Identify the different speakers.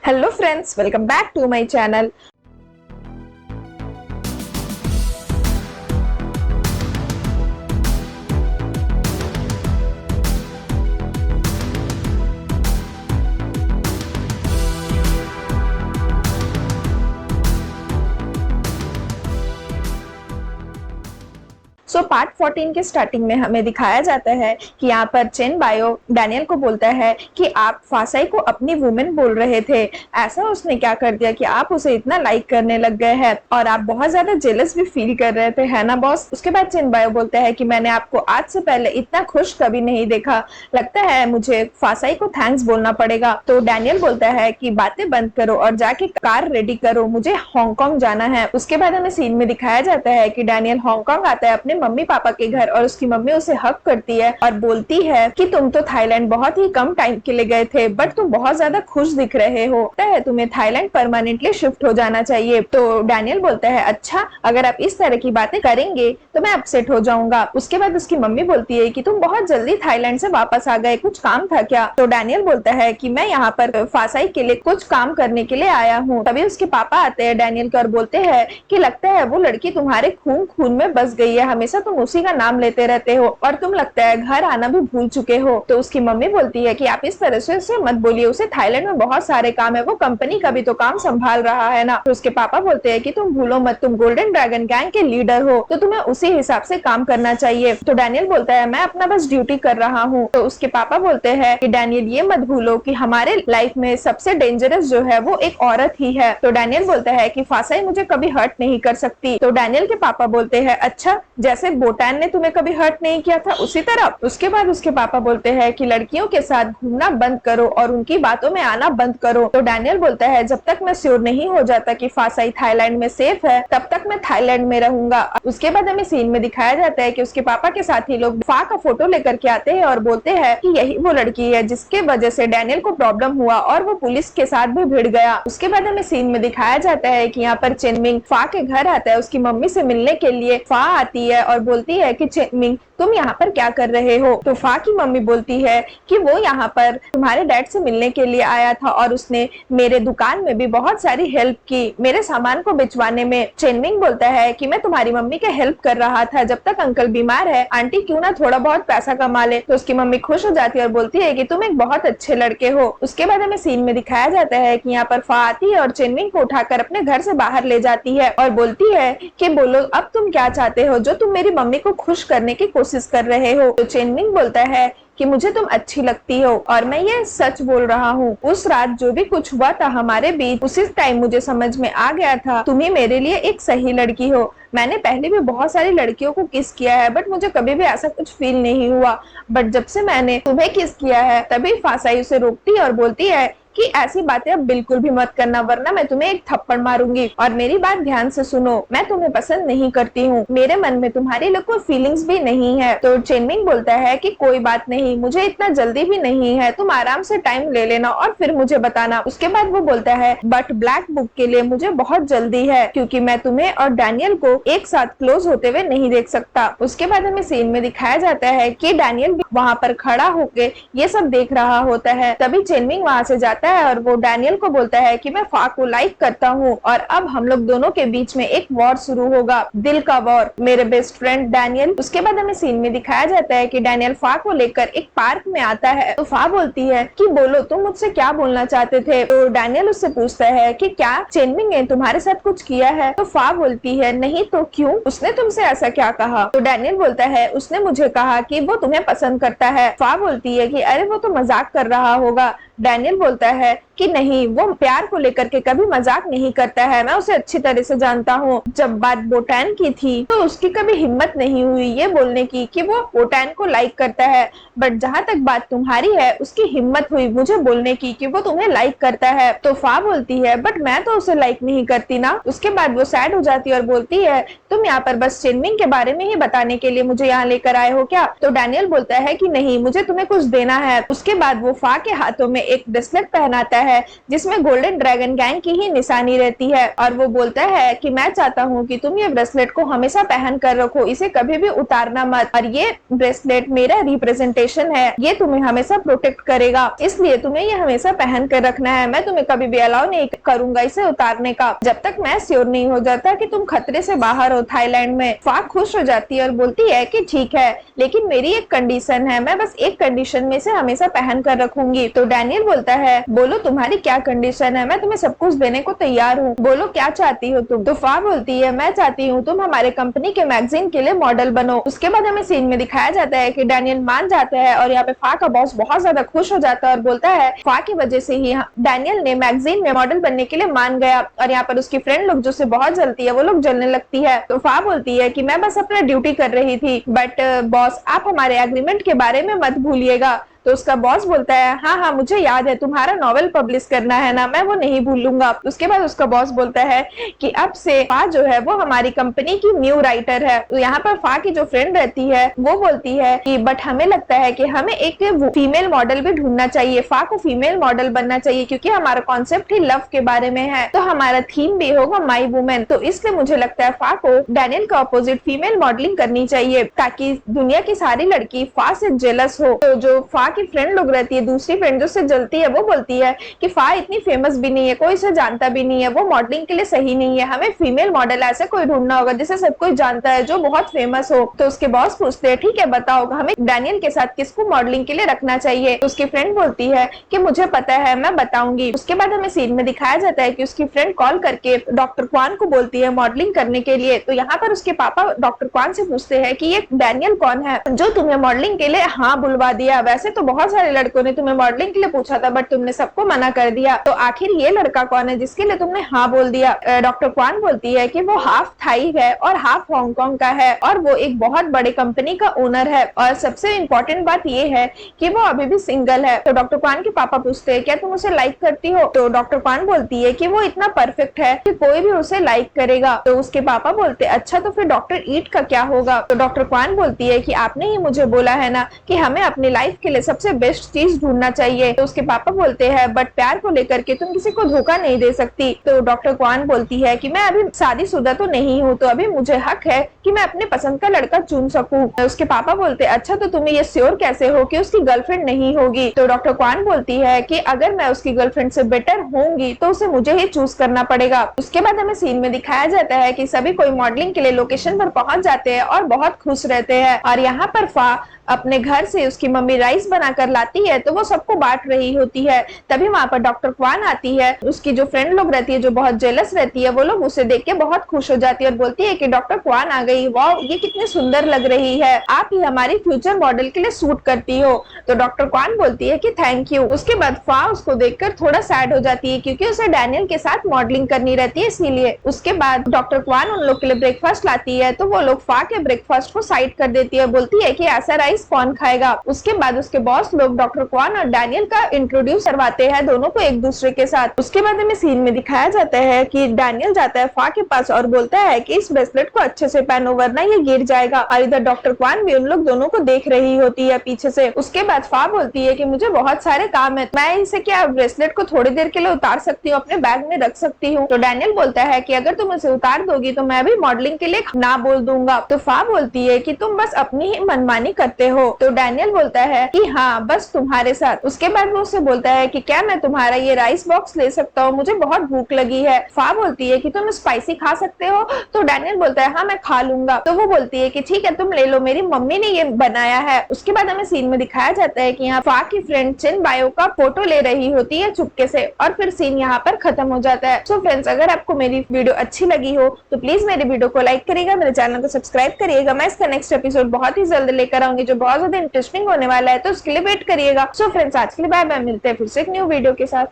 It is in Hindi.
Speaker 1: Hello friends, welcome back to my channel. Part 14 के स्टार्टिंग में हमें दिखाया जाता है कि यहाँ पर चेन बायो डैनियल को बोलता है कि आप फासाई को अपनी वुमेन बोल रहे थे। ऐसा उसने क्या कर दिया कि आप उसे इतना लाइक करने लग गए हैं और आप बहुत ज्यादा जेलस भी फील कर रहे थे, है ना बॉस। उसके बाद चेन बायो बोलता है कि मैंने आपको आज से पहले इतना खुश कभी नहीं देखा, लगता है मुझे फासाई को थैंक्स बोलना पड़ेगा। तो डैनियल बोलता है कि बातें बंद करो और जाके कार रेडी करो, मुझे हांगकांग जाना है। उसके बाद हमें सीन में दिखाया जाता है कि डैनियल हांगकांग आता है अपने मम्मी पापा के घर और उसकी मम्मी उसे हक करती है और बोलती है कि तुम तो थाईलैंड बहुत ही कम टाइम के लिए गए थे, बट तुम बहुत ज्यादा खुश दिख रहे हो, तुम्हें थाईलैंड परमानेंटली शिफ्ट हो जाना चाहिए। तो डैनियल बोलता है अच्छा, अगर आप इस तरह की बातें करेंगे तो मैं अपसेट हो जाऊंगा। उसके बाद उसकी मम्मी बोलती है कि तुम बहुत जल्दी थाईलैंड से वापस आ गए, कुछ काम था क्या? तो डैनियल बोलता है कि मैं यहाँ पर फासाई के लिए कुछ काम करने के लिए आया हूँ। तभी उसके पापा आते हैं डैनियल को और बोलते हैं कि लगता है वो लड़की तुम्हारे खून खून में बस गई है, हमेशा तुम उसी का नाम लेते रहते हो और तुम लगता है घर आना भी भूल चुके हो। तो उसकी मम्मी बोलती है कि आप इस तरह से उसे मत बोलिए, उसे थाईलैंड में बहुत सारे काम है, वो कंपनी का भी तो काम संभाल रहा है ना। तो उसके पापा बोलते हैं कि तुम भूलो मत, तुम गोल्डन ड्रैगन गैंग के लीडर हो, तो तुम्हें उसी हिसाब से काम करना चाहिए। तो डैनियल बोलता है मैं अपना बस ड्यूटी कर रहा हूँ। तो उसके पापा बोलते हैं कि डैनियल ये मत भूलो कि हमारे लाइफ में सबसे डेंजरस जो है वो एक औरत ही है। तो डैनियल बोलता है कि फासाई मुझे कभी हर्ट नहीं कर सकती। तो डैनियल के पापा बोलते हैं अच्छा, जैसे बोटान ने तुम्हें कभी हर्ट नहीं किया था उसी तरह। उसके बाद उसके पापा बोलते हैं कि लड़कियों के साथ घूमना बंद करो और उनकी बातों में आना बंद करो। तो डैनियल बोलता है जब तक मैं श्योर नहीं हो जाता कि फासाई थाईलैंड में सेफ है तब तक मैं थाईलैंड में रहूंगा। उसके बाद हमें सीन में दिखाया जाता है कि उसके पापा के साथ ही लोग फा का फोटो लेकर के आते हैं और बोलते हैं कि यही वो लड़की है जिसके वजह से डैनियल को प्रॉब्लम हुआ और वो पुलिस के साथ भी भिड़ गया। उसके बाद हमें सीन में दिखाया जाता है कि यहाँ पर चेनमिंग फा के घर आता है उसकी मम्मी से मिलने के लिए। फा आती है और बोलती है कि चेनमिंग तुम यहाँ पर क्या कर रहे हो? तो फा की मम्मी बोलती है कि वो यहाँ पर तुम्हारे डैड से मिलने के लिए आया था और उसने मेरे दुकान में भी बहुत सारी हेल्प की, मेरे सामान को बिचवाने में। चेनमिंग बोलता है कि मैं तुम्हारी मम्मी के हेल्प कर रहा था, जब तक अंकल बीमार है आंटी क्यों ना थोड़ा बहुत पैसा कमा ले। तो उसकी मम्मी खुश हो जाती है और बोलती है कि तुम एक बहुत अच्छे लड़के हो। उसके बाद हमें सीन में दिखाया जाता है कि यहाँ पर फा आती है और चेनमिंग को उठाकर अपने घर से बाहर ले जाती है और बोलती है कि बोलो अब तुम क्या चाहते हो जो तुम मेरी मम्मी को खुश करने की कोशिश कर रहे हो। तो चेनमिंग बोलता है कि मुझे तुम अच्छी लगती हो और मैं ये सच बोल रहा हूँ। उस रात जो भी कुछ हुआ था हमारे बीच, उसी टाइम मुझे समझ में आ गया था तुम ही मेरे लिए एक सही लड़की हो। मैंने पहले भी बहुत सारी लड़कियों को किस किया है बट मुझे कभी भी ऐसा कुछ फील नहीं हुआ, बट जब से मैंने तुम्हें किस किया है तभी फासाई उसे रोकती है और बोलती है कि ऐसी बातें अब बिल्कुल भी मत करना वरना मैं तुम्हें एक थप्पड़ मारूंगी। और मेरी बात ध्यान से सुनो, मैं तुम्हें पसंद नहीं करती हूँ, मेरे मन में तुम्हारे लिए कोई फीलिंग्स भी नहीं है। तो चेनमिंग बोलता है कि कोई बात नहीं, मुझे इतना जल्दी भी नहीं है, तुम आराम से टाइम ले लेना और फिर मुझे बताना। उसके बाद वो बोलता है बट ब्लैक बुक के लिए मुझे बहुत जल्दी है क्योंकि मैं तुम्हें और डैनियल को एक साथ क्लोज होते हुए नहीं देख सकता। उसके बाद हमें सीन में दिखाया जाता है कि डैनियल भी वहाँ पर खड़ा होके ये सब देख रहा होता है। तभी चेनमिंग वहाँ से जाता है और वो डैनियल को बोलता है कि मैं फा को लाइक करता हूँ और अब हम लोग दोनों के बीच में एक वॉर शुरू होगा, दिल का वॉर, मेरे बेस्ट फ्रेंड डैनियल। उसके बाद हमें सीन में दिखाया जाता है कि डैनियल फा को लेकर एक पार्क में आता है। तो फा बोलती है कि बोलो तुम मुझसे क्या बोलना चाहते थे। तो डैनियल उससे पूछता है कि क्या चेनमिंग ने तुम्हारे साथ कुछ किया है? तो फा बोलती है नहीं तो क्यों, उसने तुमसे ऐसा क्या कहा? तो डैनियल बोलता है उसने मुझे कहा कि वो तुम्हें पसंद करता है। फा बोलती है कि अरे वो तो मजाक कर रहा होगा। डैनियल बोलता है कि नहीं, वो प्यार को लेकर के कभी मजाक नहीं करता है, मैं उसे अच्छी तरह से जानता हूँ। जब बात बोटान की थी तो उसकी कभी हिम्मत नहीं हुई ये बोलने की कि वो बोटान को लाइक करता है, बट जहाँ तक बात तुम्हारी है उसकी हिम्मत हुई मुझे बोलने की कि वो तुम्हें लाइक करता है। तो फा बोलती है बट मैं तो उसे लाइक नहीं करती ना। उसके बाद वो सैड हो जाती है और बोलती है तुम यहाँ पर बस चेनमिंग के बारे में ही बताने के लिए मुझे यहाँ लेकर आए हो क्या? तो डैनियल बोलता है कि नहीं, मुझे तुम्हें कुछ देना है। उसके बाद वो फा के हाथों में एक ब्रेसलेट पहनाता है जिसमें गोल्डन ड्रैगन गैंग की ही निशानी रहती है और वो बोलता है कि मैं चाहता हूँ कि तुम ये ब्रेसलेट को हमेशा पहन कर रखो, इसे कभी भी उतारना मत, और ये ब्रेसलेट मेरा रिप्रेजेंटेशन है, ये तुम्हें हमेशा प्रोटेक्ट करेगा, इसलिए तुम्हें ये हमेशा पहन कर रखना है। मैं तुम्हें कभी भी अलाउ नहीं करूंगा इसे उतारने का जब तक मैं श्योर नहीं हो जाता कि तुम खतरे से बाहर हो थाईलैंड में। फा खुश हो जाती है और बोलती है कि ठीक है, लेकिन मेरी एक कंडीशन है, मैं बस एक कंडीशन में से हमेशा पहन कर रखूंगी। तो डैनियल बोलता है बोलो तुम्हारी क्या कंडीशन है, मैं तुम्हें सब कुछ देने को तैयार हूँ, बोलो क्या चाहती हो तुम। तो फा बोलती है मैं चाहती हूँ तुम हमारे कंपनी के मैगजीन के लिए मॉडल बनो। उसके बाद हमें सीन में दिखाया जाता है कि डैनियल मान जाता है और यहाँ पे फा का बॉस बहुत ज्यादा खुश हो जाता है और बोलता है फा की वजह से ही डैनियल ने मैगजीन में मॉडल बनने के लिए मान गया। और यहाँ पर उसकी फ्रेंड लोग जो से बहुत जलती है वो लोग जलने लगती है। तो फा बोलती है कि मैं बस अपना ड्यूटी कर रही थी, बट बॉस आप हमारे एग्रीमेंट के बारे में मत भूलिएगा। तो उसका बॉस बोलता है हाँ हाँ मुझे याद है, तुम्हारा नॉवेल पब्लिश करना है ना, मैं वो नहीं भूलूंगा। उसके बाद उसका बॉस बोलता है कि अब से फा जो है वो हमारी कंपनी की न्यू राइटर है। तो यहाँ पर फा की जो फ्रेंड रहती है वो बोलती है कि बट हमें लगता है कि हमें एक फीमेल मॉडल भी ढूंढना चाहिए, फा को फीमेल मॉडल बनना चाहिए क्योंकि हमारा कॉन्सेप्ट ही लव के बारे में है, तो हमारा थीम भी होगा माई वुमेन। तो इसलिए मुझे लगता है फा को डैनियल का अपोजिट फीमेल मॉडलिंग करनी चाहिए ताकि दुनिया की सारी लड़की फा से जेलस हो। तो जो फा की फ्रेंड लोग रहती है, दूसरी फ्रेंड जो से जलती है, वो बोलती है कि फा इतनी फेमस भी नहीं है, कोई इसे जानता भी नहीं है, वो मॉडलिंग के लिए सही नहीं है, हमें फीमेल मॉडल ऐसे कोई ढूंढना होगा जिसे सब कोई जानता है, जो बहुत फेमस हो। तो उसके बॉस पूछते हैं ठीक है बताओ हमें डैनियल के साथ किसको मॉडलिंग के लिए रखना चाहिए। तो उसकी फ्रेंड बोलती है कि मुझे पता है, मैं बताऊंगी। उसके बाद हमें सीन में दिखाया जाता है कि उसकी फ्रेंड कॉल करके डॉक्टर क्वान को बोलती है मॉडलिंग करने के लिए। तो यहाँ पर उसके पापा डॉक्टर क्वान से पूछते हैं कि ये डैनियल कौन है जो तुम्हें मॉडलिंग के लिए हाँ बुलवा दिया, वैसे तो बहुत सारे लड़कों ने तुम्हें मॉडलिंग के लिए पूछा था बट तुमने सबको मना कर दिया, तो आखिर ये लड़का कौन है जिसके लिए तुमने हाँ बोल दिया। डॉक्टर क्वान बोलती है कि वो हाफ थाई है और हाफ हांगकांग का है और वो एक बहुत बड़े कंपनी का ओनर है, और सबसे इम्पोर्टेंट बात ये है कि वो अभी भी सिंगल है। तो डॉक्टर क्वान के पापा पूछते हैं क्या तुम उसे लाइक करती हो। तो डॉक्टर क्वान बोलती है कि वो इतना परफेक्ट है कि कोई भी उसे लाइक करेगा। तो उसके पापा बोलते हैं अच्छा तो फिर डॉक्टर ईट का क्या होगा। तो डॉक्टर क्वान बोलती है कि आपने ही मुझे बोला है ना कि हमें अपनी लाइफ के लिए सबसे बेस्ट चीज ढूंढना चाहिए। तो उसके पापा बोलते हैं बट प्यार को लेकर के तुम किसी को धोखा नहीं दे सकती। तो डॉक्टर क्वान बोलती है कि मैं अभी शादीशुदा तो नहीं हूँ, तो अभी मुझे हक है कि मैं अपने पसंद का लड़का चुन सकूं। उसके पापा बोलते हैं अच्छा तो तुम्हें ये श्योर कैसे हो कि उसकी गर्लफ्रेंड नहीं होगी। तो डॉक्टर क्वान बोलती है कि अगर मैं उसकी गर्लफ्रेंड से बेटर होंगी तो उसे मुझे ही चूज करना पड़ेगा। उसके बाद हमें सीन में दिखाया जाता है कि सभी कोई मॉडलिंग के लिए लोकेशन पर पहुंच जाते हैं और बहुत खुश रहते हैं। और यहाँ पर फा अपने घर से उसकी मम्मी राइस बनाकर लाती है तो वो सबको बांट रही होती है। तभी वहां पर डॉक्टर क्वान आती है। उसकी जो फ्रेंड लोग रहती है जो बहुत जेलस रहती है वो लोग उसे देख के बहुत खुश हो जाती है और बोलती है कि डॉक्टर क्वान आ गई, वाह ये कितनी सुंदर लग रही है, आप ही हमारी फ्यूचर मॉडल के लिए सूट करती हो। तो डॉक्टर क्वान बोलती है कि थैंक यू। उसके बाद फा उसको देखकर थोड़ा सैड हो जाती है क्योंकि उसे डैनियल के साथ मॉडलिंग करनी रहती है इसीलिए। उसके बाद डॉक्टर क्वान उन लोग के लिए ब्रेकफास्ट लाती है तो वो लोग फा के ब्रेकफास्ट को साइड कर देती है, बोलती है कि ऐसा राइस कौन खाएगा। उसके बाद उसके बॉस लोग डॉक्टर क्वान और डैनियल का इंट्रोड्यूस करवाते हैं दोनों को एक दूसरे के साथ। उसके बाद हमें सीन में दिखाया जाता है कि डैनियल जाता है फा के पास और बोलता है कि इस ब्रेसलेट को अच्छे से पहनो वरना ये गिर जाएगा। और इधर डॉक्टर क्वान भी उन लोग दोनों को देख रही होती है पीछे से। उसके बाद फा बोलती है कि मुझे बहुत सारे काम है, मैं इसे क्या ब्रेसलेट को थोड़ी देर के लिए उतार सकती हूँ, अपने बैग में रख सकती हूँ। तो डैनियल बोलता है कि अगर तुम उसे उतार दोगी तो मैं भी मॉडलिंग के लिए ना बोल दूंगा। तो फा बोलती है कि तुम बस अपनी ही मनमानी करते हो। तो डैनियल बोलता है कि हाँ बस तुम्हारे साथ। उसके बाद वो उससे बोलता है कि क्या मैं तुम्हारा ये राइस बॉक्स ले सकता हूँ, मुझे बहुत भूख लगी है। फा बोलती है कि तुम स्पाइसी खा सकते हो। तो डैनियल बोलता है हाँ मैं खा लूंगा। तो वो बोलती है कि ठीक है तुम ले लो, मेरी मम्मी ने ये बनाया है। उसके बाद हमें सीन में दिखाया जाता है कि यहाँ फा की फ्रेंड चिन बायो का फोटो ले रही होती है चुपके से और फिर सीन यहाँ पर खत्म हो जाता है। सो फ्रेंड्स अगर आपको मेरी वीडियो अच्छी लगी हो तो प्लीज मेरी वीडियो को लाइक करिएगा, मेरे चैनल को सब्सक्राइब करिएगा। मैं इसका नेक्स्ट एपिसोड बहुत ही जल्द लेकर आऊंगी जो बहुत ज्यादा इंटरेस्टिंग होने वाला है, तो उसके लिए वेट करिएगा। सो फ्रेंड्स आज के लिए बाय बाय, मिलते हैं फिर से एक न्यू वीडियो के साथ।